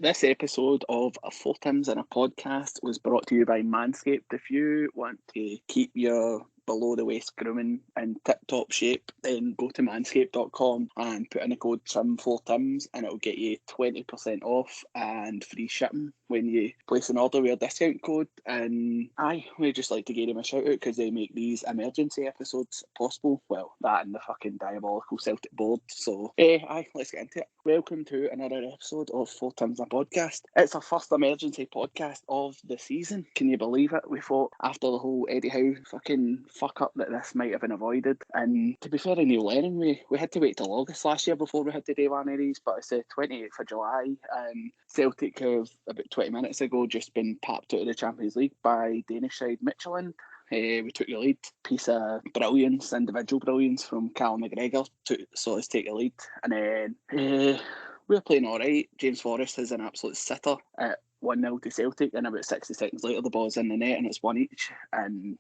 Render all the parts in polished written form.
This episode of Four Tims in a Podcast was brought to you by Manscaped. If you want to keep your below the waist grooming in tip top shape, then go to manscaped.com and put in the code TRIM4TIMS and it'll get you 20% off and free shipping when you place an order with a discount code. And we just like to give them a shout out because they make these emergency episodes possible. Well, that and the fucking diabolical Celtic board. So let's get into it. Welcome to another episode of Four Tims in a Podcast. It's our first emergency podcast of the season. Can you believe it? We thought after the whole Eddie Howe fucking fuck up that this might have been avoided. And to be fair to Neil Lennon, we had to wait till August last year before we had to do one of these, but it's the 28th of July and Celtic have about 20 minutes ago just been papped out of the Champions League by Danish side Midtyland. We took the lead. Piece of brilliance, individual brilliance from Callum McGregor saw us take the lead. And then we were playing all right. James Forrest has an absolute sitter at 1-0 to Celtic, and about 60 seconds later the ball's in the net and it's one each. And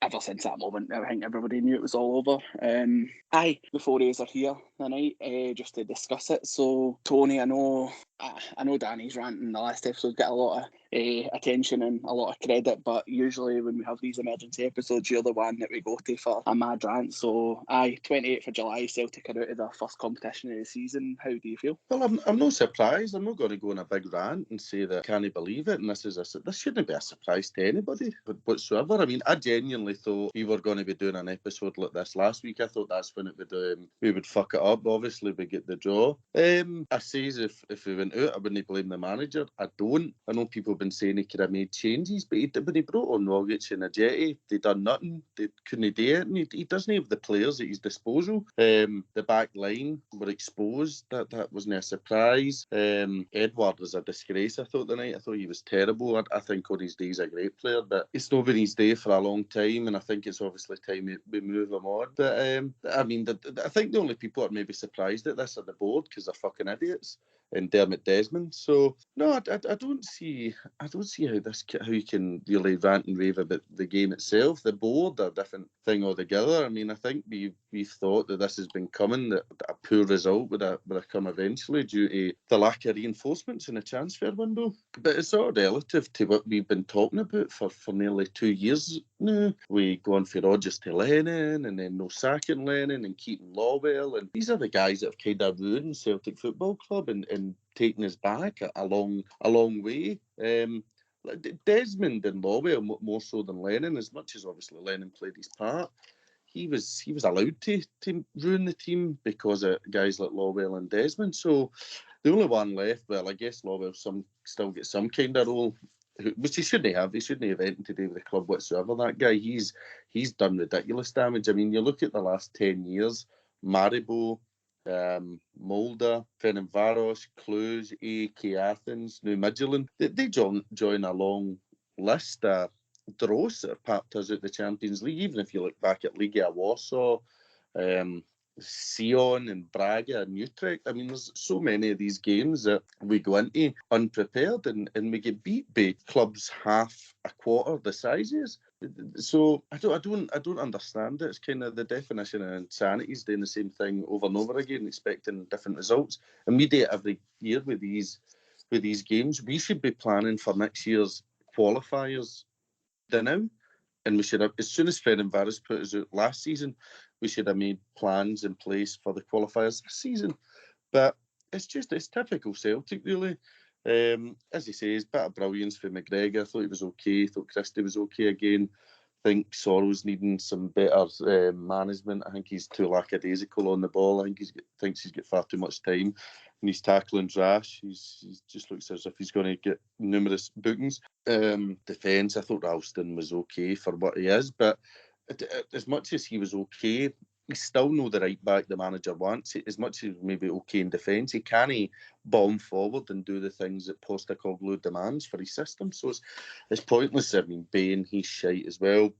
ever since that moment, I think everybody knew it was all over. The four A's are here tonight just to discuss it. So Tony, I know Danny's rant in the last episode got a lot of attention and a lot of credit, but usually when we have these emergency episodes, you're the one that we go to for a mad rant. So 28th of July, Celtic are out of their first competition of the season. How do you feel? Well, I'm not surprised. I'm not going to go on a big rant and say that I can't believe it, and this shouldn't be a surprise to anybody whatsoever. I mean, I genuinely thought we were going to be doing an episode like this last week. I thought that's when we would fuck it up. Obviously, we get the draw. I say as if we went out, I wouldn't blame the manager. I don't. I know people have been saying he could have made changes, but when he brought on Rogic and Ajeti, they done nothing. They couldn't do it, and he doesn't have the players at his disposal. The back line were exposed. That wasn't a surprise. Edward was a disgrace, I thought, the night. I thought he was terrible. I think on his day he's a great player, but it's not been his day for a long time, and I think it's obviously time we move him on. But I mean, I think the only people that are maybe surprised at this are the board because they're fucking idiots. And Dermot Desmond. So no, I don't see how you can really rant and rave about the game itself. The board are a different thing altogether. I mean, I think we've thought that this has been coming, that a poor result would have come eventually due to the lack of reinforcements in the transfer window. But it's all relative to what we've been talking about for nearly 2 years now. We go on for Rodgers to Lennon, and then no sacking Lennon and keeping Lawwell, and these are the guys that have kind of ruined Celtic Football Club and taken us back a long way. Desmond and Lawwell more so than Lennon, as much as obviously Lennon played his part. He was allowed to ruin the team because of guys like Lawwell and Desmond. So the only one left, well, I guess Lawwell still gets some kind of role, which he shouldn't have. He shouldn't have anything to do with the club whatsoever. That guy, he's done ridiculous damage. I mean, you look at the last 10 years, Maribo, Mulder, Ferencváros, Cluj, AEK Athens, New Midtyland. They join a long list of draws that have papped us out the Champions League. Even if you look back at Liga Warsaw, Sion and Braga and Utrecht. I mean, there's so many of these games that we go into unprepared and we get beat by clubs half a quarter the sizes. So I don't understand it. It's kind of the definition of insanity is doing the same thing over and over again, expecting different results. And we do it every year with these games. We should be planning for next year's qualifiers now. And we should have, as soon as Ferencváros put us out last season, we should have made plans in place for the qualifiers this season. But it's typical Celtic, really. As he says, bit of brilliance for McGregor. I thought he was okay. I thought Christie was okay again. I think Sorrow's needing some better management. I think he's too lackadaisical on the ball. I think thinks he's got far too much time. And he's tackling rash. He just looks as if he's going to get numerous bookings. Defence, I thought Ralston was okay for what he is. But as much as he was okay, he's still not the right back the manager wants. As much as maybe okay in defence, he can't bomb forward and do the things that Postecoglou demands for his system. So it's pointless. I mean, Bain, he's shite as well.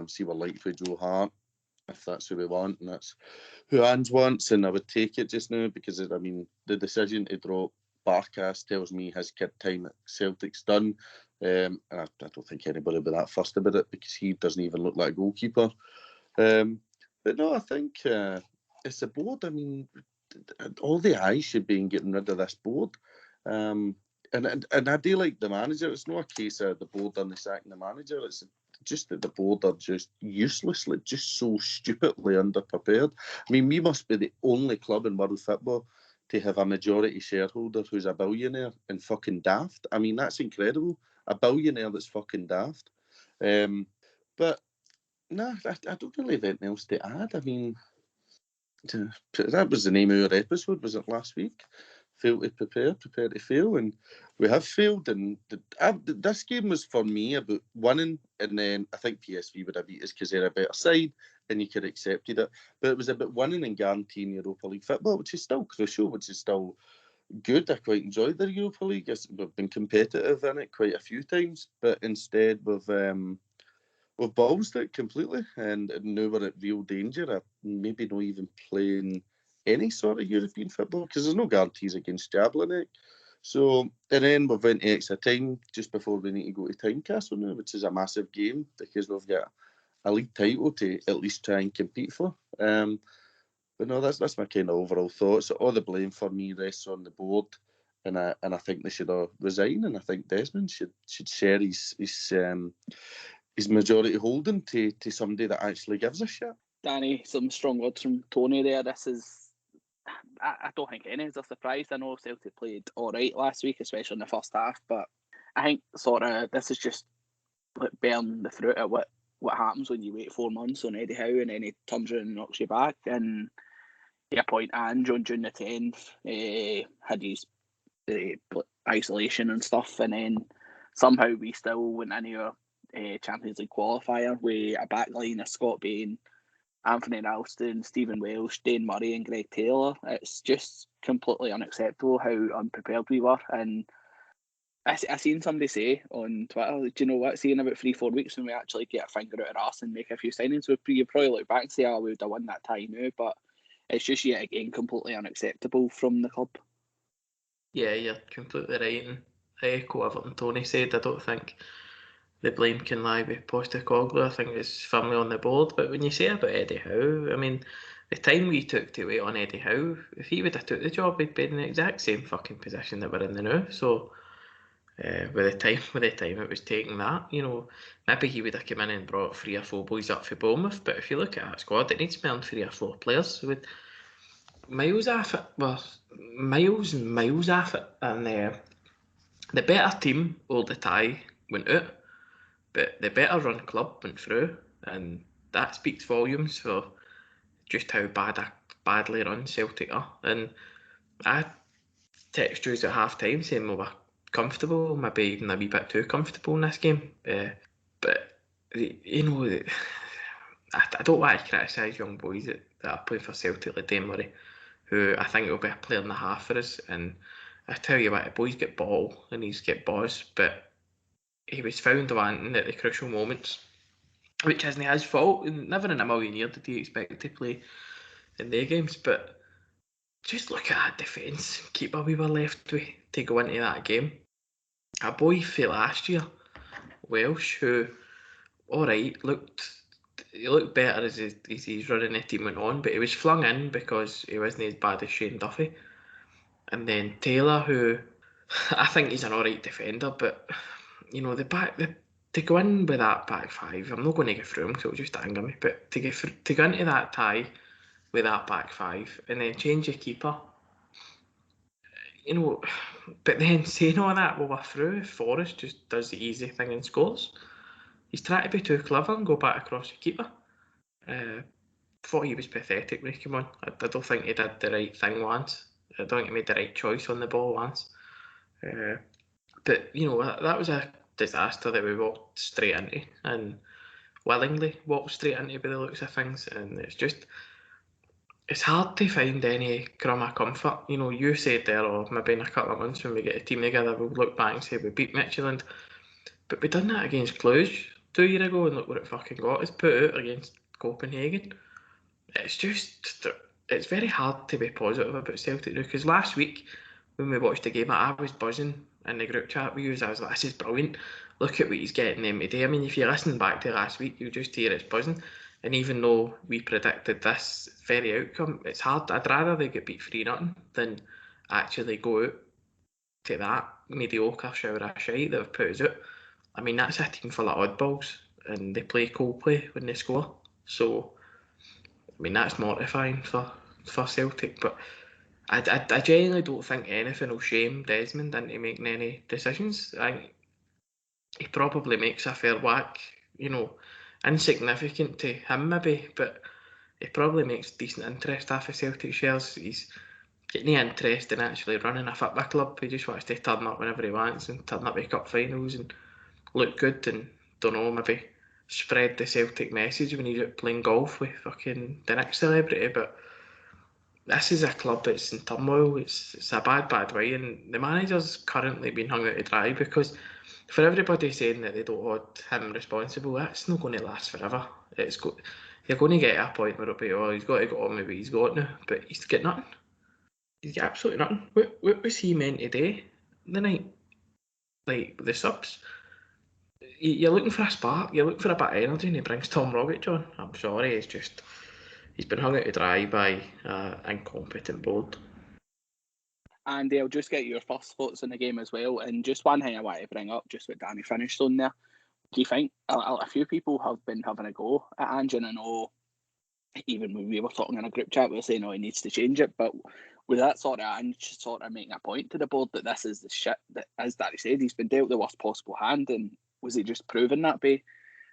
See we're like for Joe Hart, if that's who we want, and that's who Ange wants, and I would take it just now because, I mean, the decision to drop Barkas tells me his kid time at Celtic's done. And I don't think anybody will be that fussed about it because he doesn't even look like a goalkeeper. But no, I think it's a board. I mean, all the eyes should be in getting rid of this board. And I do like the manager. It's not a case of the board only sacking the manager. It's just that the board are just uselessly, just so stupidly underprepared. I mean, we must be the only club in world football to have a majority shareholder who's a billionaire and fucking daft. I mean, that's incredible. A billionaire that's fucking daft. But no, I don't really have anything else to add. I mean, that was the name of our episode, was it last week? Fail to prepare to fail, and we have failed. And this game was for me about winning, and then I think PSV would have beat us because they're a better side, and you could have accepted it. But it was about winning and guaranteeing Europa League football, which is still crucial, which is still good. I quite enjoyed the Europa League. We've been competitive in it quite a few times, but instead we've ballsed it completely, and now we're at real danger of maybe not even playing any sort of European football because there's no guarantees against Jablonec. So, and then we've went extra time just before we need to go to Tynecastle now, which is a massive game because we've got a league title to at least try and compete for. But no, that's my kind of overall thoughts. All the blame for me rests on the board, and I think they should all resign. And I think Desmond should share his majority holding to somebody that actually gives a shit. Danny, some strong words from Tony there. This is, I don't think any is a surprise. I know Celtic played all right last week, especially in the first half, but I think this is just like bearing the fruit of what happens when you wait 4 months on Eddie Howe and then he turns around and knocks you back. And yeah, point and on June the 10th had his isolation and stuff, and then somehow we still went into our Champions League qualifier with a backline of Scott Bain, Anthony Ralston, Stephen Welsh, Dane Murray and Greg Taylor. It's just completely unacceptable how unprepared we were. And I seen somebody say on Twitter, do you know what, see in about 3-4 weeks when we actually get a finger out of our arse and make a few signings, you probably look back and say, we would have won that tie now, but it's just yet again completely unacceptable from the club. Yeah, you're completely right, and I echo everything Tony said. I don't think the blame can lie with Postecoglou. I think it's firmly on the board. But when you say about Eddie Howe, I mean, the time we took to wait on Eddie Howe, if he would have took the job, he'd be in the exact same fucking position that we're in now. So with the time it was taking that, maybe he would have come in and brought 3 or 4 boys up for Bournemouth. But if you look at that squad, it needs more than 3 or 4 players with miles off it. Well, miles and miles off it. And the better team all the tie went out, but the better run club went through, and that speaks volumes for just how badly run Celtic are. And I text you at half time saying we were comfortable, maybe even a wee bit too comfortable in this game. But I don't want to criticise young boys that are playing for Celtic like Dane Murray, who I think will be a player and a half for us. And I tell you what, the boys get ball and he's get buzz, but he was found wanting at the crucial moments, which isn't his fault. Never in a million years did he expect to play in their games. But just look at that defence keeper we were left with to go into that game. A boy for last year, Welsh, who, alright, he looked better as he's running the team went on, but he was flung in because he wasn't as bad as Shane Duffy. And then Taylor, who I think he's an alright defender, but to go in with that back five, I'm not going to get through him because it'll just anger me, but to go into that tie with that back five and then change your keeper, but then saying all that, well, we're through. Forrest just does the easy thing and scores. He's trying to be too clever and go back across the keeper. Thought he was pathetic when he came on. I don't think he did the right thing once. I don't think he made the right choice on the ball once. But that was a disaster that we walked straight into, and willingly walked straight into by the looks of things. And it's hard to find any crumb of comfort. You said there, or maybe in a couple of months when we get a team together, we'll look back and say we beat Midtyland. But we done that against Cluj 2 years ago, and look what it fucking got us put out against Copenhagen. It's very hard to be positive about Celtic now, because last week when we watched the game, I was buzzing in the group chat we used. I was like, this is brilliant. Look at what he's getting them today. I mean, if you listen back to last week, you'll just hear it's buzzing. And even though we predicted this very outcome, it's hard. I'd rather they get beat 3-0 than actually go out to that mediocre shower of shite that have put us out. I mean, that's a team full of oddballs, and they play Coldplay when they score. So, I mean, that's mortifying for Celtic. But I genuinely don't think anything will shame Desmond into making any decisions. I think he probably makes a fair whack, insignificant to him maybe, but he probably makes decent interest off of Celtic shares. He's getting no interest in actually running a football club. He just wants to turn up whenever he wants and turn up at cup finals and look good and, don't know, maybe spread the Celtic message when he's out playing golf with fucking the next celebrity. But this is a club that's in turmoil. It's a bad way, and the manager's currently been hung out to dry because for everybody saying that they don't hold him responsible, that's not going to last forever. You're going to get to a point where it'll be, oh, he's got to go on with what he's got now, but he's got nothing. He's got absolutely nothing. What was he meant to do the night? Like, the subs? You're looking for a spark, you're looking for a bit of energy, and he brings Tom Rogic on. I'm sorry, he's been hung out to dry by an incompetent board. And I'll just get your first thoughts on the game as well. And just one thing I want to bring up, just what Danny finished on there. Do you think a few people have been having a go at Ange? And I know even when we were talking in a group chat, we were saying, oh, he needs to change it. But with that sort of Ange sort of making a point to the board that this is the shit that, as Danny said, he's been dealt the worst possible hand. And was he just proving that by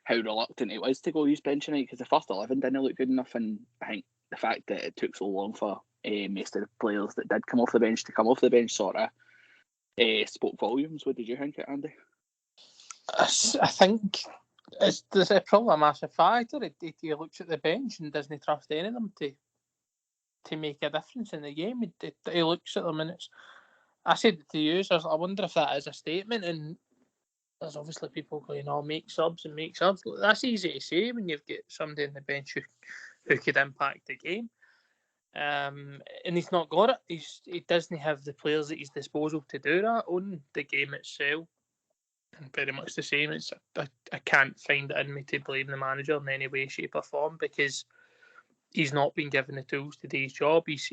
how reluctant he was to go use bench tonight? Because the first 11 didn't look good enough. And I think the fact that it took so long for most of the players that did come off the bench to come off the bench sort of spoke volumes. What did you think, Andy? I think there's probably a massive factor. He looks at the bench and doesn't trust any of them to make a difference in the game. He looks at them and I said it to you, so I wonder if that is a statement. And there's obviously people going, oh, make subs. That's easy to say when you've got somebody in the bench who could impact the game. And he's not got it. He doesn't have the players at his disposal to do that. On the game itself, and very much the same. I can't find it in me to blame the manager in any way, shape, or form because he's not been given the tools to do his job. He's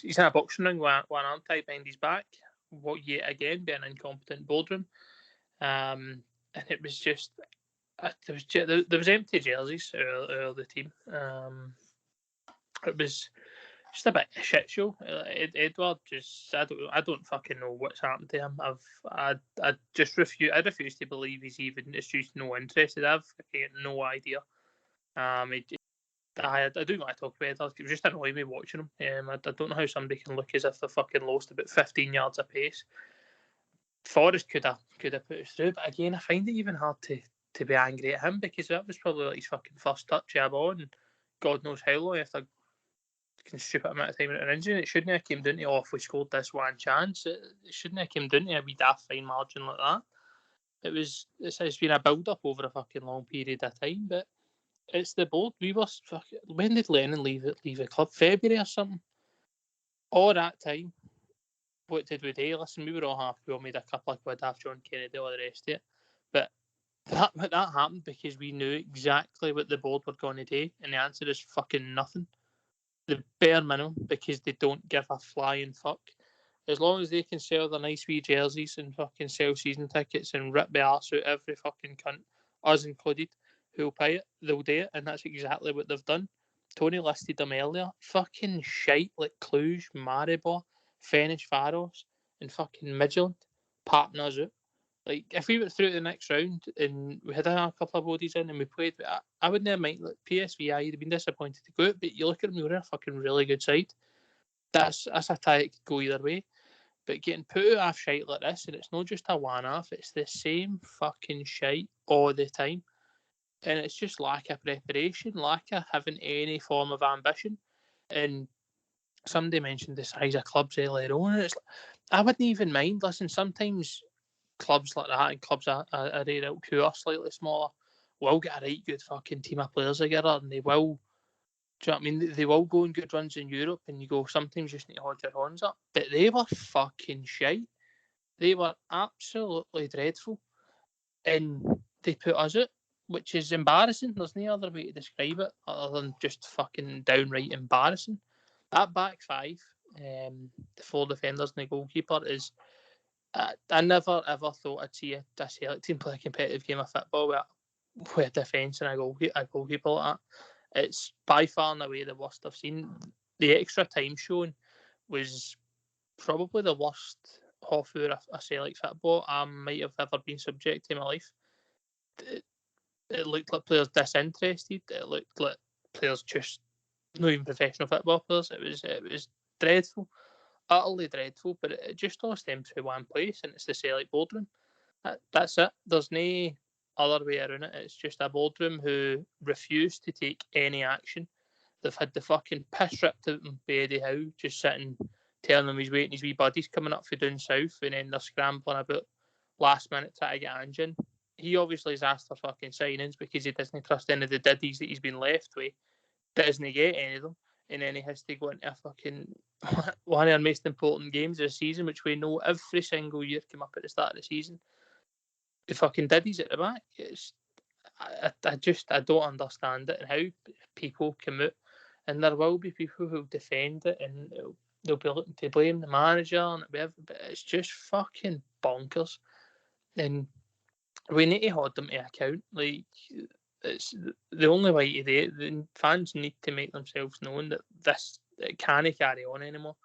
in a boxing ring with one arm tied behind his back. What yet again be an incompetent boardroom. And it was just there was empty jerseys out of the team. It was just a bit of a shit show. Edward I don't fucking know what's happened to him. I just refuse. I refuse to believe he's even. It's just no interested. I've no idea. I do want to talk about Edward. It was just annoying me watching him. I don't know how somebody can look as if they're fucking lost about 15 yards a pace. Forrest could have put us through, but again, I find it even hard to be angry at him because that was probably like his fucking first touch of a ball, and God knows how long after stupid amount of time in an injury. It shouldn't have came down to if we scored this one chance. It shouldn't have came down to a wee daft fine margin like that. It's been a build up over a fucking long period of time, but it's the board. We were fucking. When did Lennon leave the club? February or something. All that time, what did we do? Listen, we were all happy. We all made a couple of quid off John Kennedy, all the rest of it. But that happened because we knew exactly what the board were going to do, and the answer is fucking nothing. The bare minimum, because they don't give a flying fuck. As long as they can sell their nice wee jerseys and fucking sell season tickets and rip the arse out every fucking cunt, us included, who'll pay it, they'll do it, and that's exactly what they've done. Tony listed them earlier. Fucking shite like Cluj, Maribor, Fenish Faros, and fucking Midtyland partners out. Like, if we went through the next round and we had a couple of bodies in and we played, I wouldn't have minded. Like, PSV, you'd have been disappointed to go out, but you look at them, we were a fucking really good side. That's a tie that could go either way. But getting put off shite like this, and it's not just a one-off, it's the same fucking shite all the time. And it's just lack of preparation, lack of having any form of ambition. And somebody mentioned the size of clubs earlier on, and I wouldn't even mind. Listen, sometimes clubs like that and clubs are who are slightly smaller will get a right good fucking team of players together, and they will. Do you know what I mean? They will go on good runs in Europe, and you go, sometimes you just need to hold your horns up. But they were fucking shite. They were absolutely dreadful, and they put us out, which is embarrassing. There's no other way to describe it other than just fucking downright embarrassing. That back five, the four defenders and the goalkeeper, is I never ever thought I'd see a Celtic team play a competitive game of football with a defence and a goalkeeper like that. It's by far and away the worst I've seen. The extra time shown was probably the worst half hour of Celtic football I might have ever been subject to in my life. It looked like players disinterested. It looked like players just not even professional football players. It was dreadful, utterly dreadful. But it just all stems from one place, and it's the Celtic boardroom. That's it. There's no other way around it. It's just a boardroom who refuse to take any action. They've had the fucking piss ripped out of them by Eddie Howe, just sitting telling him he's waiting his wee buddies coming up for down south, and then they're scrambling about last minute trying to get Ange in. He obviously has asked for fucking signings because he doesn't trust any of the diddies that he's been left with. Doesn't get any of them, and then he has to go into a fucking one of our most important games of the season, which we know every single year come up at the start of the season. The fucking diddies at the back. I don't understand it, and how people come out, and there will be people who'll defend it, and they'll be looking to blame the manager, and but it's just fucking bonkers. And we need to hold them to account. Like, it's the only way to do it. The fans need to make themselves known that it can't carry on anymore.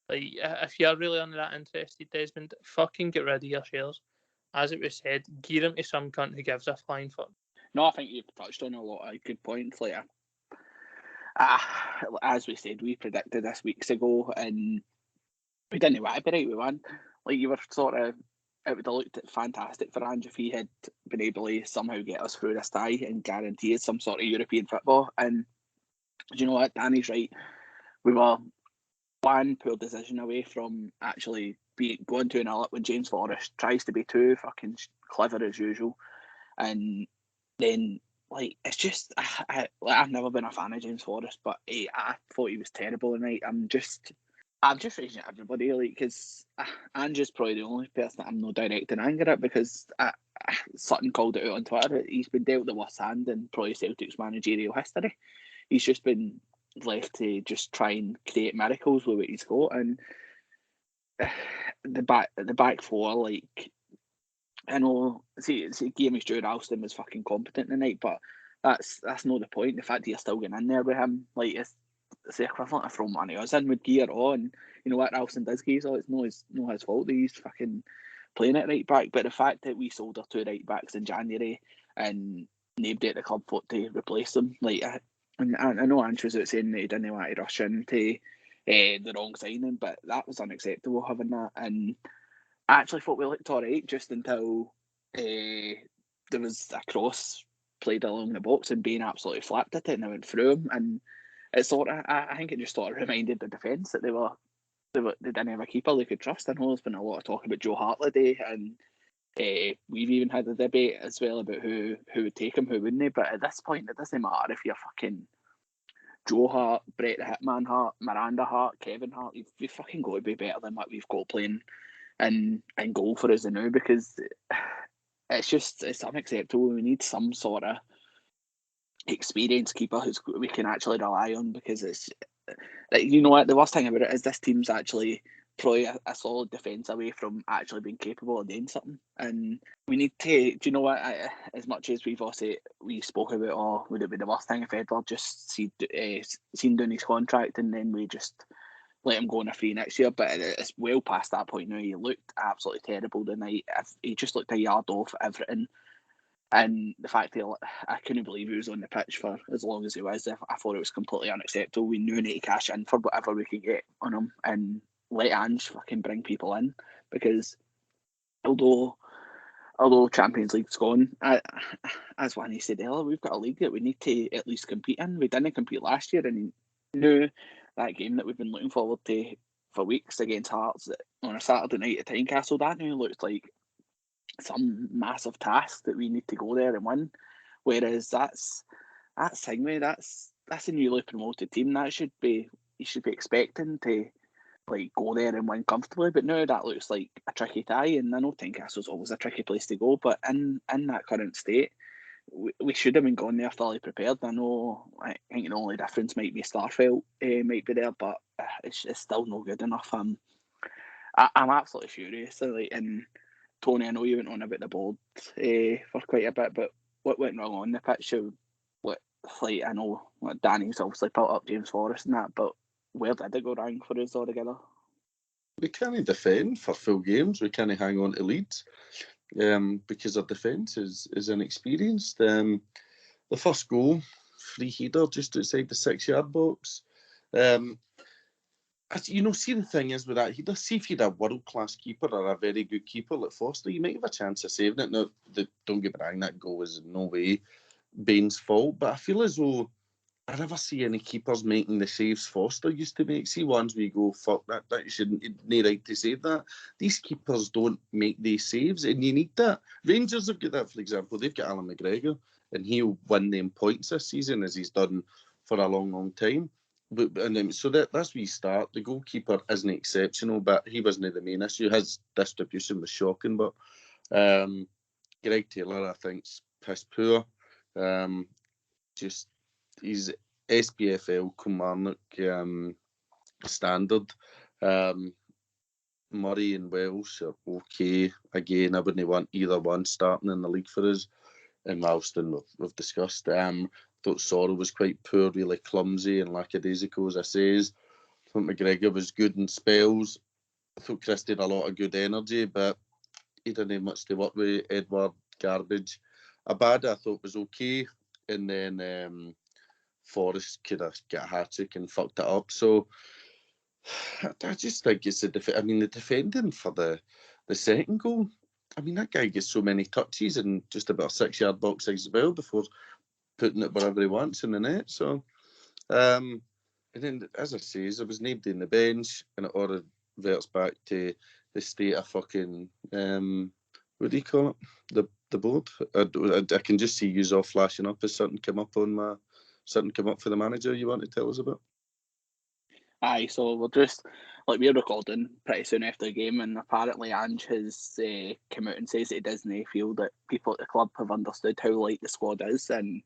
Like, if you're really only that interested, Desmond, fucking get rid of your shares. As it was said, gear them to some cunt who gives a flying fuck. No, I think you've touched on a lot of good points. Like, as we said, we predicted this weeks ago, and we didn't want to be right with one. Like, you were sort of, it would have looked fantastic for Ange if he had been able to somehow get us through this tie and guarantee us some sort of European football. And do you know what? Danny's right. We were one poor decision away from actually going 2-0 up when James Forrest tries to be too fucking clever as usual. And then, like, it's just, I've never been a fan of James Forrest, but I thought he was terrible tonight. I'm just raging at everybody, like, because Ange's probably the only person that I'm not directing anger at, because Sutton called it out on Twitter. He's been dealt the worst hand in probably Celtic's managerial history. He's just been left to just try and create miracles with what he's got, and the back four, like, I know, see Jamie Stewart Alston was fucking competent tonight, but that's not the point. The fact that you're still getting in there with him, like, it's the equivalent of throwing money us in with gear on. You know what Alston does, geez, it's no his fault that he's fucking playing it right back. But the fact that we sold our 2 right backs in January and nobody at the club fought to replace them, like, and I know Ange was out saying that he didn't want to rush into the wrong signing, but that was unacceptable having that. And I actually thought we looked alright just until there was a cross played along the box and Bain absolutely flapped at it and it went through him. And it sort of, I think it just sort of reminded the defence that they didn't have a keeper they could trust. I know there's been a lot of talk about Joe Hart today, and we've even had a debate as well about who would take him, who wouldn't. But at this point, it doesn't matter if you're fucking Joe Hart, Brett the Hitman Hart, Miranda Hart, Kevin Hart. You've fucking got to be better than what we've got playing and goal for us now, because it's unacceptable. We need some sort of experienced keeper we can actually rely on, because it's, like, you know what, the worst thing about it is this team's actually probably a solid defence away from actually being capable of doing something. And we need to, do you know what, as much as we spoke about, would it be the worst thing if Edward just seen down his contract and then we just let him go on a free next year? But it's well past that point now. He looked absolutely terrible tonight. He just looked a yard off everything. And the fact that I couldn't believe he was on the pitch for as long as he was. I thought it was completely unacceptable. We knew we need to cash in for whatever we could get on him and let Ange fucking bring people in, because although Champions League's gone, as Wani said earlier, we've got a league that we need to at least compete in. We didn't compete last year, and he knew that game that we've been looking forward to for weeks against Hearts on a Saturday night at Tynecastle, that now looks like some massive task that we need to go there and win. Whereas that's Singway, that's a newly promoted team. You should be expecting to, like, go there and win comfortably. But now that looks like a tricky tie, and I know Tynecastle's always a tricky place to go, but in that current state, we should have been gone there fully prepared. I think the only difference might be Starfelt might be there, but it's still no good enough. I'm absolutely furious. And Tony, I know you went on about the board for quite a bit, but what went wrong on the pitch? I know Danny's obviously put up James Forrest and that, but where did it go wrong for us altogether? We can't defend for full games. We can't hang on to leads because our defence is inexperienced. The first goal, free header just outside the 6-yard box. See, the thing is with that header, see if you had a world-class keeper or a very good keeper like Foster, you might have a chance of saving it. Now, don't get me wrong, that goal was in no way Bain's fault, but I feel as though I never see any keepers making the saves Foster used to make. See ones where you go, fuck that you shouldn't, no right to save that. These keepers don't make these saves, and you need that. Rangers have got that, for example. They've got Alan McGregor, and he'll win them points this season, as he's done for a long, long time. So that's where you start. The goalkeeper isn't exceptional, but he wasn't the main issue. His distribution was shocking, but Greg Taylor, I think, is piss poor. He's SPFL Kilmarnock standard. Murray and Welsh are okay. Again, I wouldn't want either one starting in the league for us. And Ralston, we've discussed. Thought Sorrell was quite poor, really clumsy and lackadaisical, as I says. I thought McGregor was good in spells. I thought Christie had a lot of good energy, but he didn't have much to work with. Edward, garbage. Abada, I thought, was okay. And then Forrest could have got a hat-trick and fucked it up. So I just think it's the defending for the second goal. I mean, that guy gets so many touches in just about a 6-yard box as well before putting it wherever he wants in the net. So, and then, as I say, there was nobody in the bench, and it all reverts back to the state of fucking, what do you call it? The board. I can just see you all flashing up as something come up for the manager you want to tell us about. Aye, so we're recording pretty soon after the game, and apparently Ange has come out and says that he doesn't feel that people at the club have understood how light the squad is. And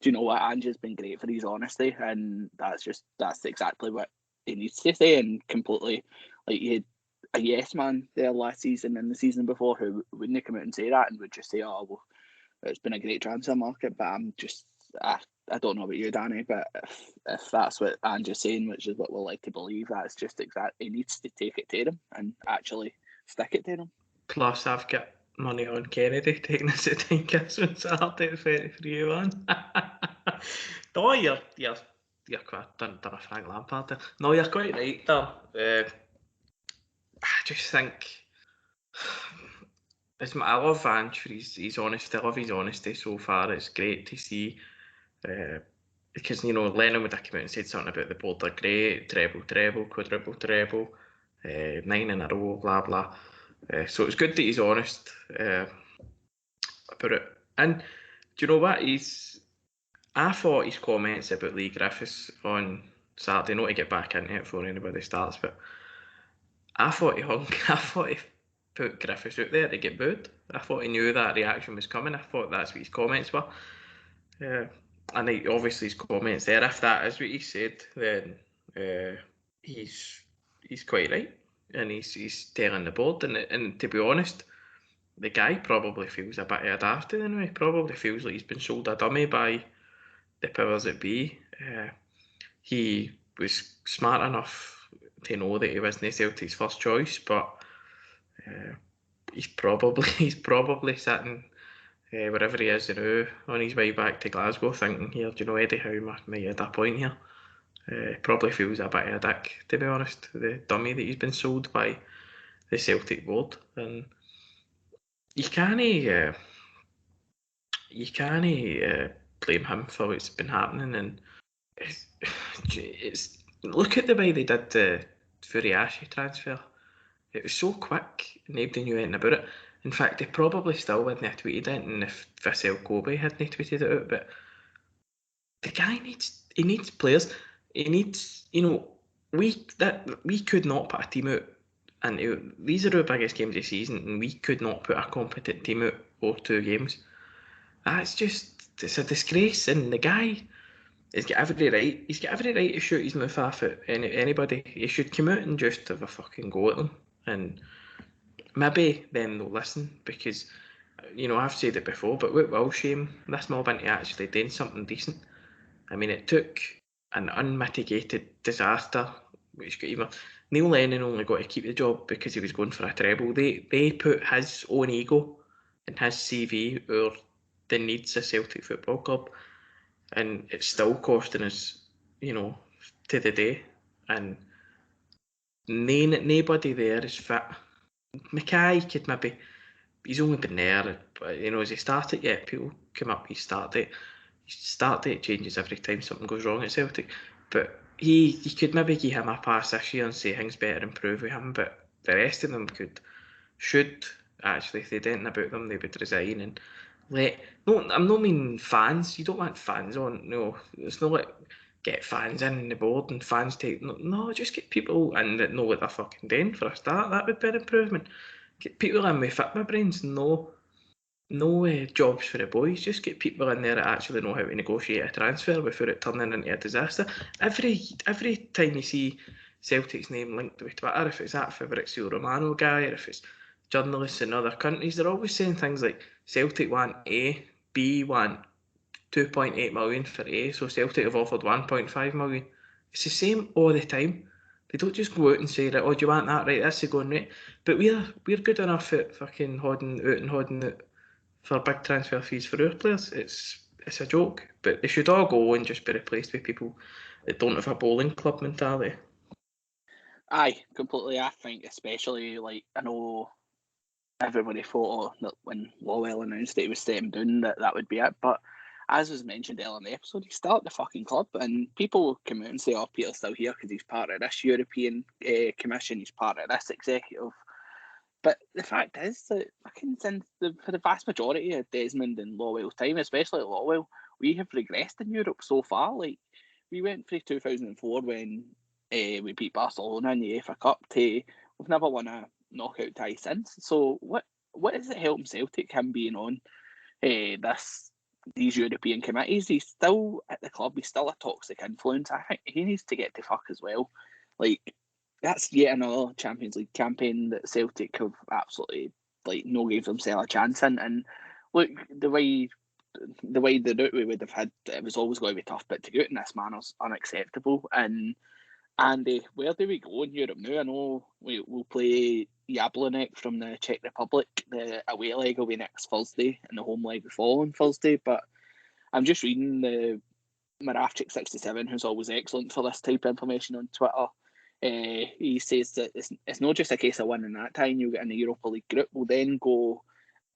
do you know what? Ange has been great for his honesty, and that's exactly what he needs to say. And completely, like, you had a yes man there last season and the season before who wouldn't come out and say that and would just say, "Oh, well, it's been a great transfer market." But I don't know about you, Danny, but if that's what Ange's saying, which is what we'll like to believe, that's just exactly, he needs to take it to him and actually stick it to him. Plus, I've got money on Kennedy taking us at Tynecastle Saturday for you on. No, you're quite done a Frank Lampard there. No, you're quite right there. I just think I love Ange for his honesty. I love his honesty so far. It's great to see. Because, Lennon would have come out and said something about the board are great, treble, quadruple treble, 9 in a row, blah, blah. So it's good that he's honest about it. And do you know what? I thought his comments about Lee Griffiths on Saturday, not to get back into it before anybody starts, but I thought he put Griffiths out there to get booed. I thought he knew that reaction was coming. I thought that's what his comments were. And obviously his comments there, if that is what he said, then he's quite right, and he's telling the board. And to be honest, the guy probably feels a bit adapted anyway. Probably feels like he's been sold a dummy by the powers that be. He was smart enough to know that he wasn't Celtic's first choice, but he's probably sitting wherever he is now, on his way back to Glasgow, thinking, here, do you know, Eddie Howe might have a point here. Probably feels a bit of a dick, to be honest, the dummy that he's been sold by the Celtic board. And you can't blame him for what's been happening. And it's look at the way they did the Furiashi transfer. It was so quick, nobody knew anything about it. In fact, they probably still wouldn't have tweeted it, and if Vassell Kobe hadn't tweeted it out. But the guy needs players. He needs, we could not put a team out, and these are our biggest games of the season, and we could not put a competent team out over 2 games. It's a disgrace, and the guy has got every right. He's got every right to shoot his mouth off at anybody. He should come out and just have a fucking go at them. and maybe then they'll listen, because I've said it before, but what will shame this mob into actually doing something decent? I mean, it took an unmitigated disaster, which got even Neil Lennon only got to keep the job because he was going for a treble. They put his own ego and his CV over the needs of Celtic Football Club, and it's still costing us, to the day. And nobody there is fit. Mackay could maybe. He's only been there, but has he started yet? People come up, his start date changes every time something goes wrong at Celtic. But you could maybe give him a pass this year and say things better improve with him, but the rest of them should actually, if they didn't about them, they would resign and I'm not meaning fans. You don't want fans on. No, it's not like get fans in the board and fans take. No, just get people in that know what they're fucking doing for a start. That would be an improvement. Get people in with fit my brains. No jobs for the boys. Just get people in there that actually know how to negotiate a transfer without it turning into a disaster. Every time you see Celtic's name linked with Twitter, if it's that Fabrizio Romano guy or if it's journalists in other countries, they're always saying things like Celtic want A, B want 2.8 million for A, so Celtic have offered 1.5 million. It's the same all the time. They don't just go out and say, right, oh, do you want that? Right, that's the going rate. But we're good enough at fucking hodding out for big transfer fees for our players. It's a joke. But they should all go and just be replaced with people that don't have a bowling club mentality. Aye, completely. I think especially, I know everybody thought that when Lawwell announced that he was stepping down that would be it, but as was mentioned earlier in the episode, he started the fucking club, and people come out and say, oh, Peter's still here because he's part of this European Commission, he's part of this executive. But the fact is that for the vast majority of Desmond and Lawwell's time, especially Lawwell, we have regressed in Europe so far. We went through 2004 when we beat Barcelona in the UEFA Cup to we've never won a knockout tie since. So what is it helping Celtic, him being on these European committees? He's still at the club, he's still a toxic influence. I think he needs to get to fuck as well. That's yet another Champions League campaign that Celtic have absolutely no gave themselves a chance in. And look, the way the route we would have had, it was always going to be tough, but to go out in this manner is unacceptable. And Andy, where do we go in Europe now? I know we'll play Jablonec from the Czech Republic. The away leg will be next Thursday and the home leg the following Thursday. But I'm just reading the Moravchik67, who's always excellent for this type of information on Twitter. He says that it's not just a case of winning that time. You'll get in the Europa League group. We'll then go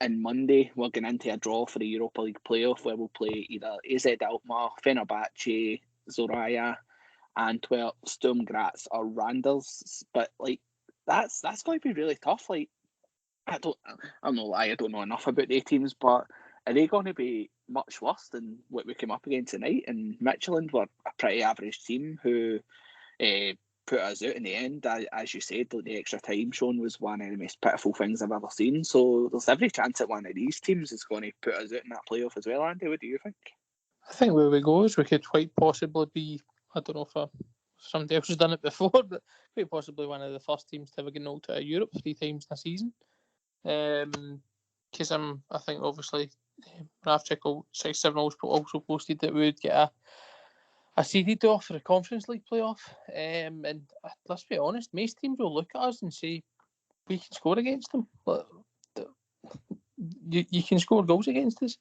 on Monday. We're going into a draw for the Europa League playoff where we'll play either AZ Alkmaar, Fenerbahce, Zoraya, Antwerp, Sturm Graz, or Randers. But that's going to be really tough. I don't know enough about the teams, but are they going to be much worse than what we came up against tonight? And Midtyland were a pretty average team who put us out in the end. As you said, the extra time shown was one of the most pitiful things I've ever seen. So there's every chance that one of these teams is going to put us out in that playoff as well. Andy, what do you think? I think where we go is we could quite possibly be, I don't know if somebody else has done it before, but quite possibly one of the first teams to ever get knocked out of Europe 3 times in a season. Because I think obviously Moravchik 67 also posted that we would get a seeded off for a Conference League playoff. And let's be honest, most teams will look at us and say, we can score against them. You can score goals against us.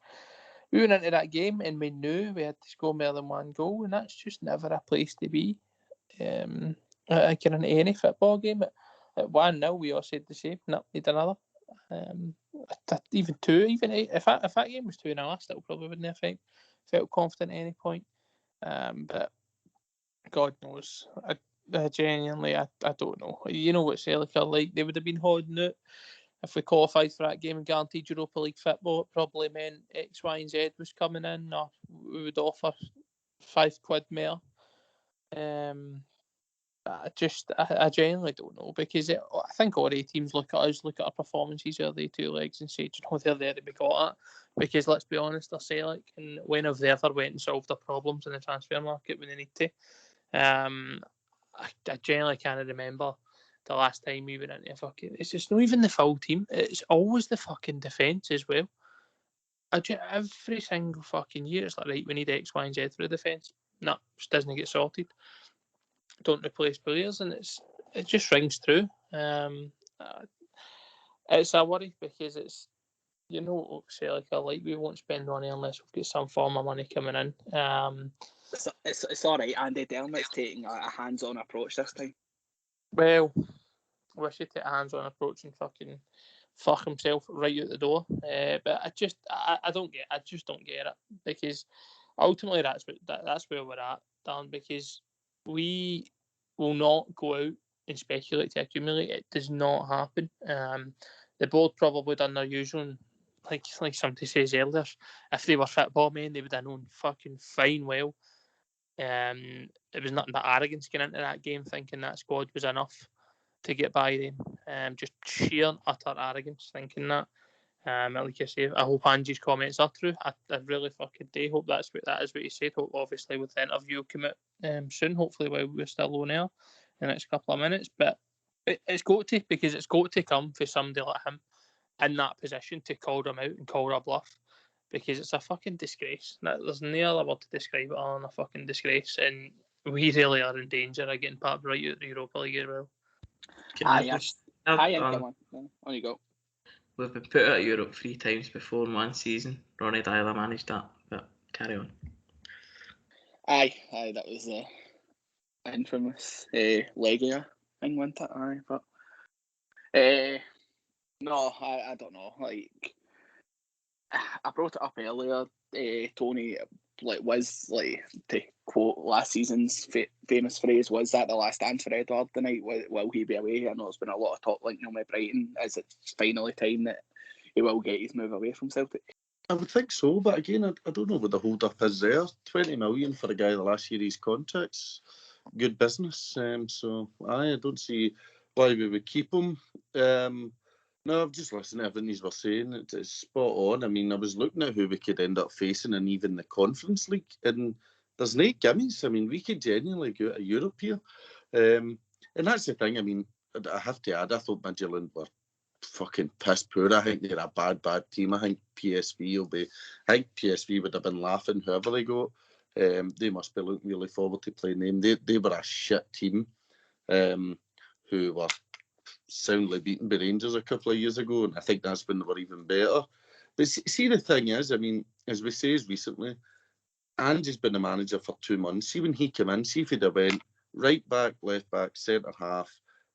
We went into that game and we knew we had to score more than one goal, and that's just never a place to be. In any football game, at 1-0, we all said the same. No, need another. Even 2, if that game was 2-0, I still probably wouldn't have felt confident at any point. But God knows, I genuinely, I don't know. You know what Celtic are like. They would have been holding out. If we qualified for that game and guaranteed Europa League football, it probably meant X, Y, and Z was coming in, or we would offer £5 more. I genuinely don't know, because I think all 8 teams look at us, look at our performances early 2 legs and say, do you know, they're there to be got at? Because let's be honest, they're Celtic, and when have they ever went and solved their problems in the transfer market when they need to? I genuinely can't remember the last time we went into a fucking... It's just not even the full team. It's always the fucking defence as well. Every single fucking year, it's like, right, we need X, Y, and Z for the defence. No, just doesn't get sorted. Don't replace players, and it just rings through. It's a worry because it's, you know, say like we won't spend money unless we've got some form of money coming in. It's all right. Andy Dermot's taking a hands-on approach this time. Well, I wish he'd take a hands-on approach and fucking fuck himself right out the door. But I just don't get. I just don't get it, because ultimately that's where we're at, Dan. Because we will not go out and speculate to accumulate. It does not happen. The board probably done their usual. And like somebody says earlier, if they were football men, they would have known fucking fine well. It was nothing but arrogance going into that game, thinking that squad was enough to get by them. Just sheer and utter arrogance, thinking that. Like I say, I hope Angie's comments are true. I really fucking do hope that is what he said. Hope, obviously, with the interview come out soon, hopefully while we're still on air in the next couple of minutes. But it's got to, because it's got to come for somebody like him in that position to call them out and call their bluff, because it's a fucking disgrace. There's no other word to describe it other than a fucking disgrace, and we really are in danger of getting popped right out of the Europa League as well. Come on you go. We've been put out of Europe 3 times before in one season. Ronnie Dyler managed that, but carry on. Aye, that was the infamous Legia thing, wasn't it? Aye, but no, I don't know. Like, I brought it up earlier, Tony. To quote last season's famous phrase, was that the last dance for Edward tonight? Will he be away? I know there's been a lot of talk linking him with Brighton. Is it finally time that he will get his move away from Celtic? I would think so, but again, I don't know what the hold-up is there. 20 million for a guy the last year his contract's good business. So I don't see why we would keep him. No, I've just listened to everything he's saying. It's spot on. I mean, I was looking at who we could end up facing in even the Conference League, and there's no gimmies. I mean, we could genuinely go out of Europe here. And that's the thing. I mean, I have to add, I thought Midtyland were fucking piss poor. I think they're a bad team. I think PSV would have been laughing whoever they got. They must be looking really forward to playing them. They were a shit team who were soundly beaten by Rangers a couple of years ago, and I think that's when they were even better. But see, the thing is, I mean, as we say recently, Andy's been the manager for 2 months. See, when he came in, see if he'd have went right back, left back, centre half,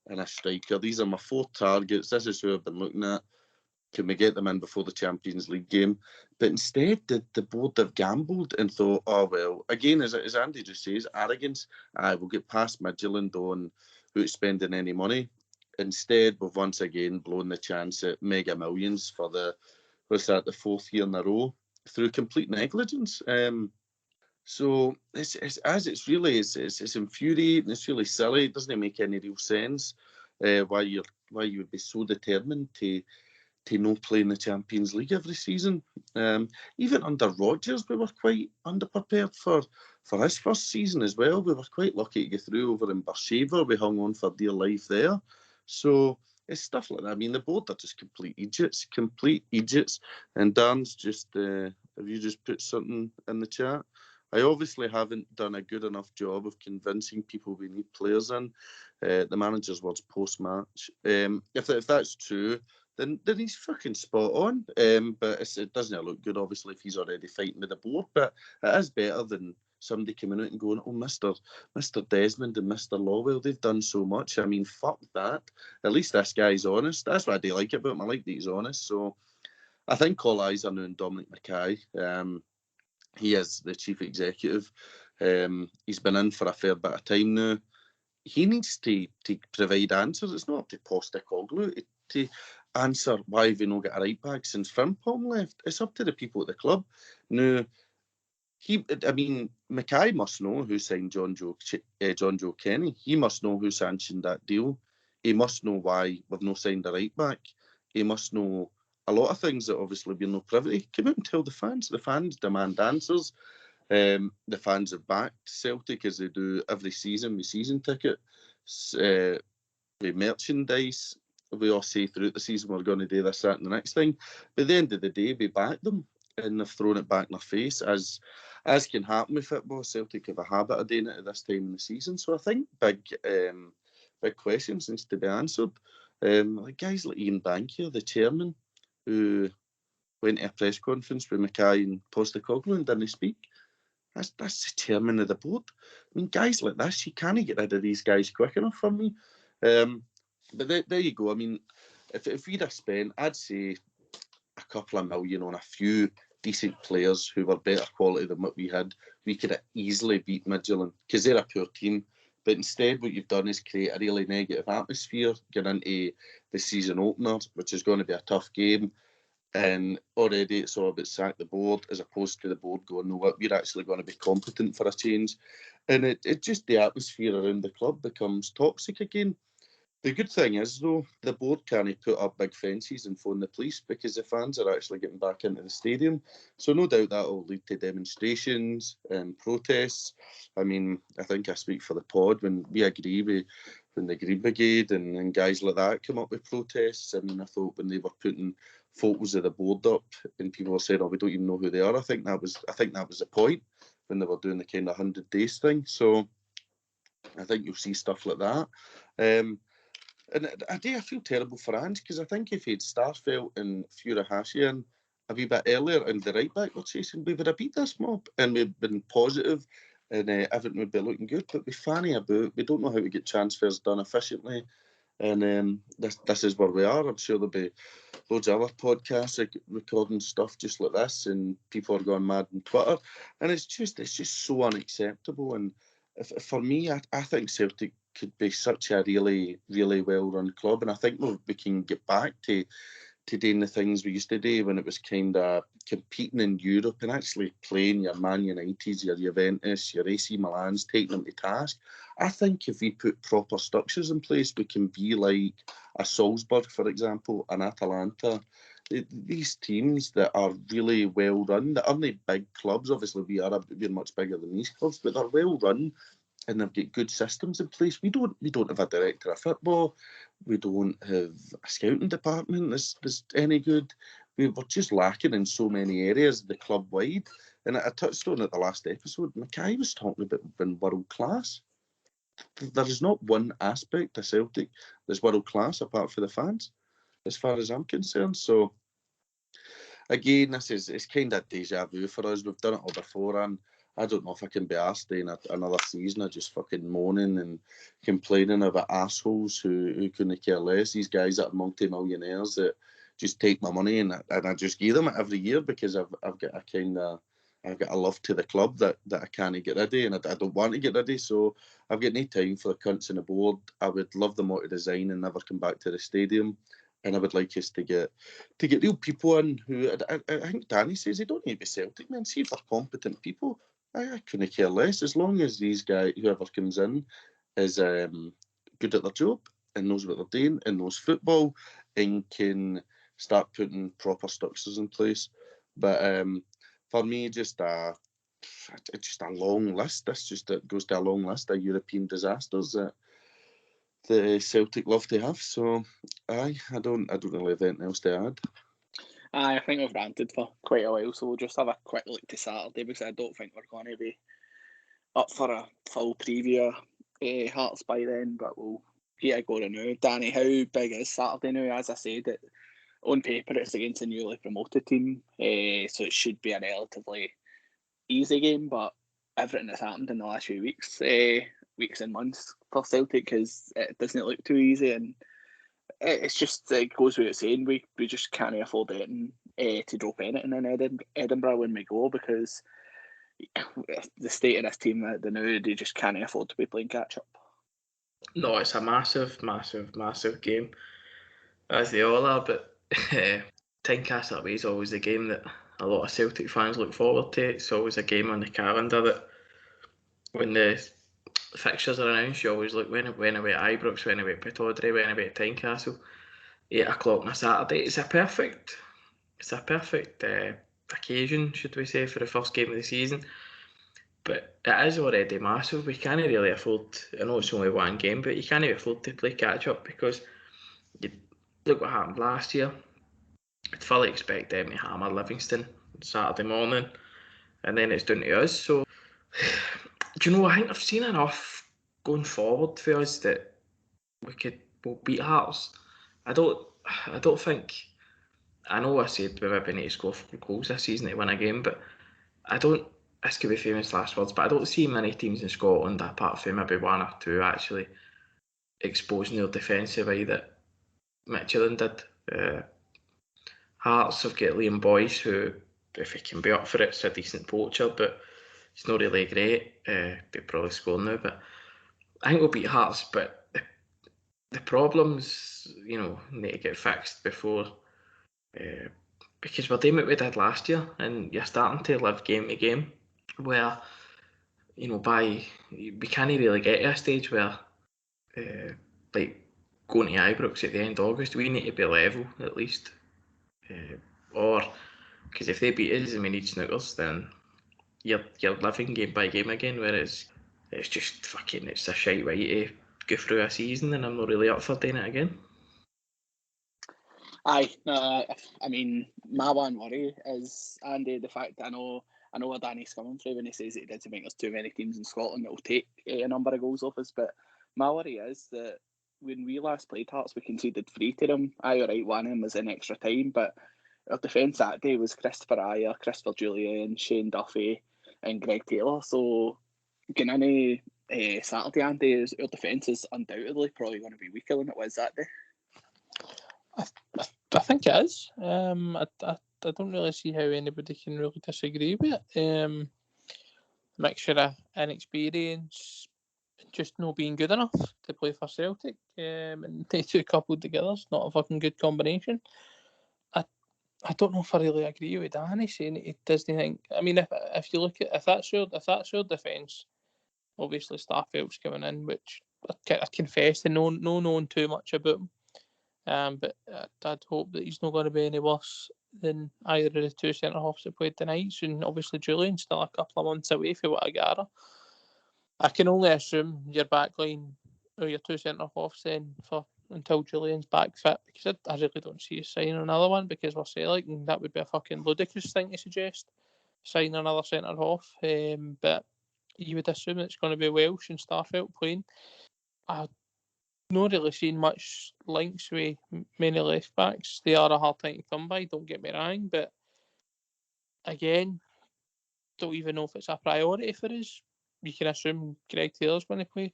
and a striker. These are my 4 targets. This is who I've been looking at. Can we get them in before the Champions League game? But instead, the board have gambled and thought, oh, well, again, as Andy just says, arrogance. We'll get past Midtyland on without spending any money. Instead, we've once again blown the chance at mega millions for the 4th year in a row through complete negligence. So it's infuriating. It's really silly. It doesn't make any real sense why you would be so determined to not play in the Champions League every season. Even under Rodgers, we were quite underprepared for his first season as well. We were quite lucky to get through over in Beersheva. We hung on for dear life there. So it's stuff like that. I mean, the board are just complete idiots. And Dan's just, have you just put something in the chat? I obviously haven't done a good enough job of convincing people we need players in. The manager's words post-match. If that's true, then he's fucking spot on. But it doesn't look good, obviously, if he's already fighting with the board. But it is better than somebody coming out and going, oh, Mr. Desmond and Mr. Lawwell, they've done so much. I mean, fuck that. At least this guy's honest. That's what I do like about him. I like that he's honest. So I think all eyes are now on Dominic Mackay. He is the chief executive. He's been in for a fair bit of time now. He needs to provide answers. It's not up to Postecoglou to answer why we not get a right back since Frimpong left. It's up to the people at the club. Now, Mackay must know who signed John Joe Kenny. He must know who sanctioned that deal. He must know why we've not signed a right back. He must know a lot of things that obviously we're not privy to. Come out and tell the fans. The fans demand answers. The fans have backed Celtic as they do every season with season tickets. with merchandise. We all say throughout the season we're going to do this, that and the next thing. But at the end of the day, we back them and they've thrown it back in their face, as can happen with football. Celtic have a habit of doing it at this time in the season. So I think big questions needs to be answered. Like guys like Ian Bankier, the chairman, who went to a press conference with Mackay and Postecoglou and didn't speak. That's the chairman of the board. I mean, guys like this, you can't get rid of these guys quick enough for me. But there you go. I mean, if we'd have spent, I'd say, a couple of million on a few decent players who were better quality than what we had, we could have easily beat Midtyland because they're a poor team. But instead, what you've done is create a really negative atmosphere, get into the season opener, which is going to be a tough game. And already it's all about sack the board, as opposed to the board going, no, what, we're actually going to be competent for a change. And it just, the atmosphere around the club becomes toxic again. The good thing is, though, the board can't put up big fences and phone the police because the fans are actually getting back into the stadium. So no doubt that will lead to demonstrations and protests. I mean, I think I speak for the pod when we agree with when the Green Brigade and guys like that come up with protests. I mean, I thought when they were putting photos of the board up and people were saying, oh, we don't even know who they are. I think that was the point when they were doing the kind of 100 days thing. So I think you'll see stuff like that. And I feel terrible for Ange because I think if he'd Starfelt and Furuhashi a wee bit earlier and the right back were chasing, we would have beat this mob and we've been positive and everything would be looking good. But we fanny about, we don't know how to get transfers done efficiently. And this is where we are. I'm sure there'll be loads of other podcasts recording stuff just like this, and people are going mad on Twitter. And it's just so unacceptable. And for me, I think Celtic could be such a really, really well-run club, and I think we can get back to doing the things we used to do when it was kind of competing in Europe and actually playing your Man Uniteds, your Juventus, your AC Milans, taking them to task. I think if we put proper structures in place, we can be like a Salzburg, for example, an Atalanta. These teams that are really well run, that aren't big clubs. Obviously, we're much bigger than these clubs, but they're well run and they've got good systems in place. We don't have a director of football. We don't have a scouting department that's any good. We're just lacking in so many areas, the club wide. And I touched on it the last episode. Mackay was talking about being world class. There is not one aspect of Celtic that's world class apart from the fans, as far as I'm concerned. So again, it's kind of deja vu for us. We've done it all before, and I don't know if I can be asked in another season of just fucking moaning and complaining about assholes who couldn't care less. These guys that are multi-millionaires that just take my money and I just give them it every year because I've got a love to the club that I can't get rid of, and I don't want to get rid of. So I've got no time for the cunts on the board. I would love them all to resign and never come back to the stadium. And I would like us to get real people in who I think Danny says they don't need to be Celtic men. See if they're competent people. I couldn't care less as long as these guys, whoever comes in, is good at their job and knows what they're doing and knows football and can start putting proper structures in place. But for me, it's just a long list. It goes to a long list of European disasters that the Celtic love to have. So I don't really have anything else to add. I think we've ranted for quite a while, so we'll just have a quick look to Saturday because I don't think we're going to be up for a full preview of Hearts by then, but we'll get a go now. Danny, how big is Saturday now? As I said, on paper it's against a newly promoted team, so it should be a relatively easy game, but everything that's happened in the last few weeks and months for Celtic, because it doesn't look too easy, and it's just, it goes without saying, we just can't afford anything to drop anything in Edinburgh when we go, because the state of this team at the now, they just can't afford to be playing catch up. No, it's a massive, massive, massive game, as they all are, but Tynecastle away is always a game that a lot of Celtic fans look forward to. It's always a game on the calendar that when the fixtures are announced, you always look when away at Ibrox, when away at Pittodrie, when away at Tynecastle. 8 o'clock on a Saturday. It's a perfect occasion, should we say, for the first game of the season. But it is already massive. We can't really afford, I know it's only one game, but you can't afford to play catch up, because you look what happened last year. I'd fully expect them to hammer Livingston Saturday morning, and then it's down to us. So, do you know, I think I've seen enough going forward for us that we'll beat Hearts. I don't think, I know I said we maybe need to score 4 goals this season to win a game, but I don't, this could be famous last words, but I don't see many teams in Scotland, apart from maybe 1 or 2, actually exposing their defensive eye that Midtyland did. Hearts have got Liam Boyce, who, if he can be up for it, is a decent poacher, but he's not really great. He'll probably score now, but I think we'll beat Hearts, but the problems, need to get fixed before, because we're doing what we did last year, and you're starting to live game to game, where, we can't really get to a stage where, like, going to Ibrox at the end of August, we need to be level, at least. Or, because if they beat us and we need snookers, then you're living game by game again, whereas it's just fucking, it's a shite way to go through a season, and I'm not really up for doing it again. Aye, I mean, my one worry is, Andy, the fact that I know where Danny's coming from when he says that he doesn't think there's too many teams in Scotland that will take a number of goals off us, but my worry is that when we last played Hearts, we conceded 3 to them. Aye, alright, one of them was in extra time, but our defence that day was Christopher Ayer, Christopher Julian, Shane Duffy and Greg Taylor, so going into Saturday, Andy, our defence is undoubtedly probably going to be weaker than it was that day. I think it is. I don't really see how anybody can really disagree with it. Mixture of inexperience, just not being good enough to play for Celtic, and they 2 coupled together is not a fucking good combination. I don't know if I really agree with Danny saying he doesn't think. I mean, if you look at if that's your defence, obviously Starfelt's coming in, which I confess to no knowing too much about him. But I'd hope that he's not going to be any worse than either of the 2 centre halves that played tonight. And obviously Julian's still a couple of months away for what I gather. I can only assume your back line or your 2 centre halves then for until Julian's back fit, because I really don't see us signing another one, because we're Celtic, and that would be a fucking ludicrous thing to suggest, signing another centre half. But you would assume it's going to be Welsh and Starfelt playing. I've not really seen much links with many left backs. They are a hard time to come by, don't get me wrong, but again, don't even know if it's a priority for us. You can assume Greg Taylor's going to play,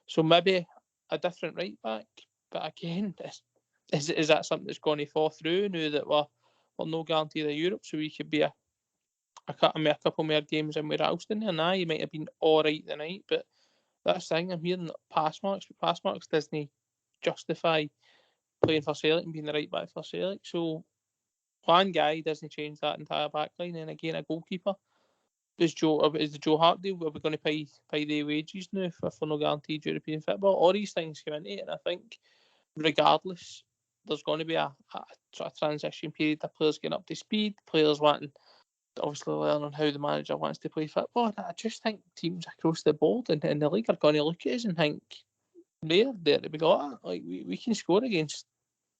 so maybe a different right back. But again, is that something that's going to fall through now that we're no guaranteed of Europe, so we could be a couple more games in with Ralston? And now you might have been all right tonight, but that's the thing, I'm hearing pass marks, but pass marks doesn't justify playing for Celtic and being the right back for Celtic. So one guy doesn't change that entire back line, and again, a goalkeeper. Is the Joe Hart deal? Are we going to pay the wages now for no guaranteed European football? All these things come into it, and I think regardless, there's going to be a sort of transition period. The players getting up to speed, players wanting to obviously learn on how the manager wants to play football. And I just think teams across the board in the league are going to look at us and think, there we got it. Like we can score against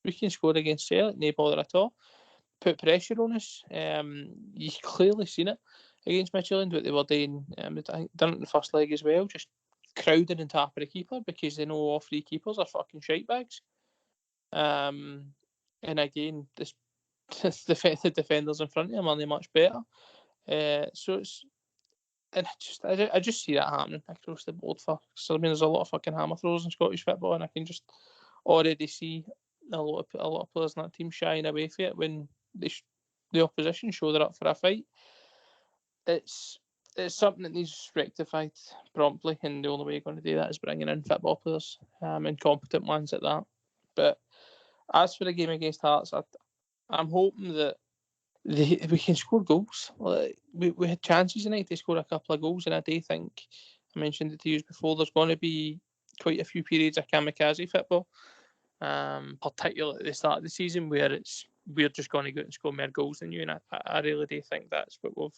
Celtic, no bother at all. Put pressure on us. You've clearly seen it against Midtyland, what they were doing. I think done it in the first leg as well, just crowding on top of the keeper because they know all 3 keepers are fucking shite bags. And again, the defenders in front of him are much better. So it's, and I just see that happening across the board. So I mean, there's a lot of fucking hammer throws in Scottish football, and I can just already see a lot of players in that team shying away from it when the opposition show they're up for a fight. It's something that needs rectified promptly, and the only way you're going to do that is bringing in football players, and competent ones at that. But as for the game against Hearts, I'm hoping that we can score goals. We had chances tonight to score a couple of goals, and I do think, I mentioned it to you before, there's going to be quite a few periods of kamikaze football, particularly at the start of the season, where we're just going to go and score more goals than you, and I really do think that's what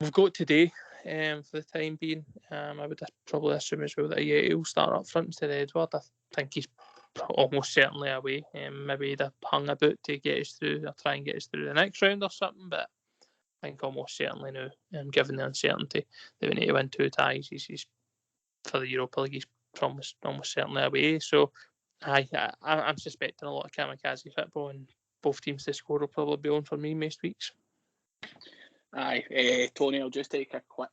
we've got today. for the time being. I would probably assume as well that Yeti will start up front instead of Edward. I think he's almost certainly away. Maybe he'd have hung about to get us through, or try and get us through the next round or something, but I think almost certainly now, given the uncertainty that we need to win 2 ties, he's for the Europa League, he's almost certainly away. So I'm suspecting a lot of kamikaze football, and both teams to score will probably be on for me most weeks. Aye, Tony, I'll just take a quick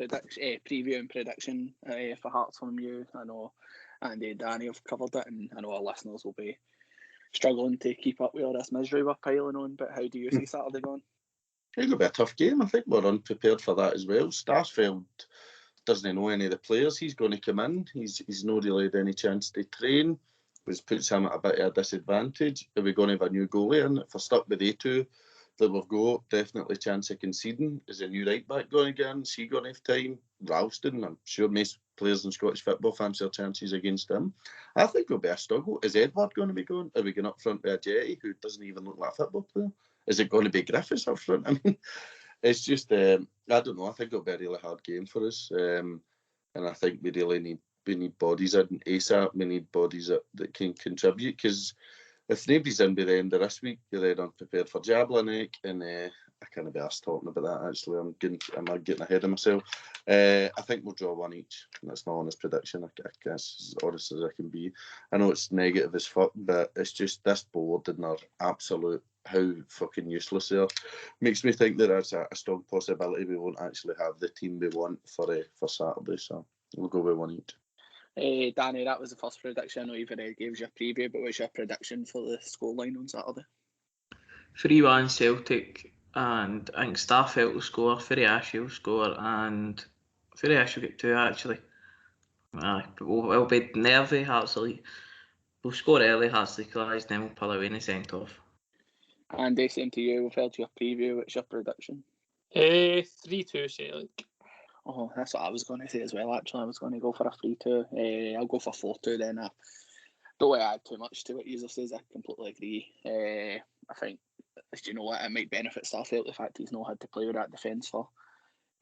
preview and prediction for Hearts from you. I know Andy and Danny have covered it, and I know our listeners will be struggling to keep up with all this misery we're piling on, but how do you see Saturday going? It'll be a tough game. I think we're unprepared for that as well. Starsfeld doesn't know any of the players. He's going to come in. He's not really had any chance to train, which puts him at a bit of a disadvantage. Are we going to have a new goalie in? If we're stuck with A2 that we've got, definitely chance of conceding. Is a new right back going again? Is he going to have time? Ralston, I'm sure most players in Scottish football fancy their chances against him. I think it'll be a struggle. Is Edward going to be going? Are we going up front with a Jetty who doesn't even look like a football player? Is it going to be Griffiths up front? I mean, it's just, I don't know. I think it'll be a really hard game for us. And I think we really need bodies in ASAP. We need bodies that can contribute, because if nobody's in by the end of this week, you're then unprepared for Jablanek, and I can't be asked talking about that, actually. I'm getting ahead of myself. I think we'll draw 1 each. That's my honest prediction. I guess as honest as I can be. I know it's negative as fuck, but it's just this board and their absolute how fucking useless they are makes me think that there's a strong possibility we won't actually have the team we want for Saturday. So we'll go with 1 each. Danny, that was the first prediction. I know you've already gave you a preview, but what's your prediction for the scoreline on Saturday? 3-1 Celtic, and I think Starfelt will score, Furiashi will score, and Furiashi will get 2 actually. It'll be nervy, Hearts we'll score early, Hearts equalise, then we'll pull away in the sent-off. Andy, same to you. We've heard your preview. What's your prediction? 3-2 Celtic. Oh, that's what I was going to say as well, actually. I was going to go for a 3-2. I'll go for 4-2 then. I don't want to add too much to what User says. I completely agree. I think, you know what, it might benefit Starfelt the fact he's not had to play with that defence for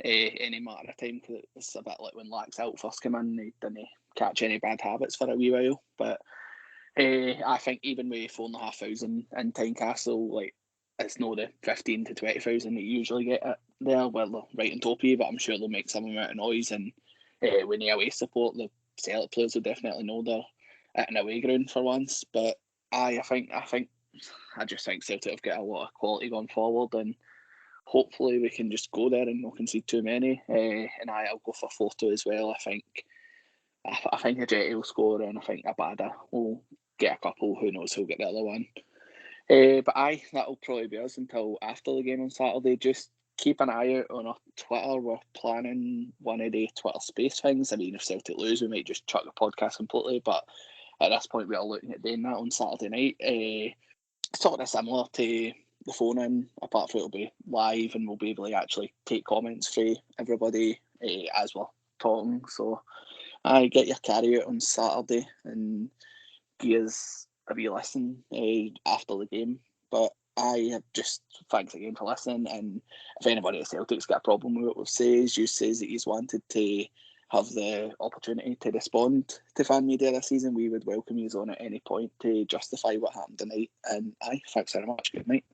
any matter of time, because it's a bit like when Laxalt first came in, he didn't catch any bad habits for a wee while. But I think even with 4,500 in Tynecastle, like, it's not the 15 to 20,000 that you usually get at there. Well, they're right on top of you, but I'm sure they'll make some amount of noise. And when the away support, the Celtic players will definitely know they're at an away ground for once. But I just think Celtic have got a lot of quality going forward, and hopefully we can just go there and not concede too many. And I'll go for 4-2 as well. I think a Jetty will score, and I think Abada will get a couple. Who knows who'll get the other one. But that'll probably be us until after the game on Saturday. Just keep an eye out on our Twitter. We're planning one of the Twitter space things. I mean, if Celtic lose, we might just chuck the podcast completely. But at this point, we are looking at doing that on Saturday night. Sort of similar to the phone in, apart from it'll be live and we'll be able to actually take comments from everybody as we're talking. So I get your carry out on Saturday and give us a wee listen after the game. But I just thanks again for listening, and if anybody at Celtic's got a problem with what we've said, you says that he's wanted to have the opportunity to respond to fan media this season, we would welcome you on at any point to justify what happened tonight. And thanks very much. Good night.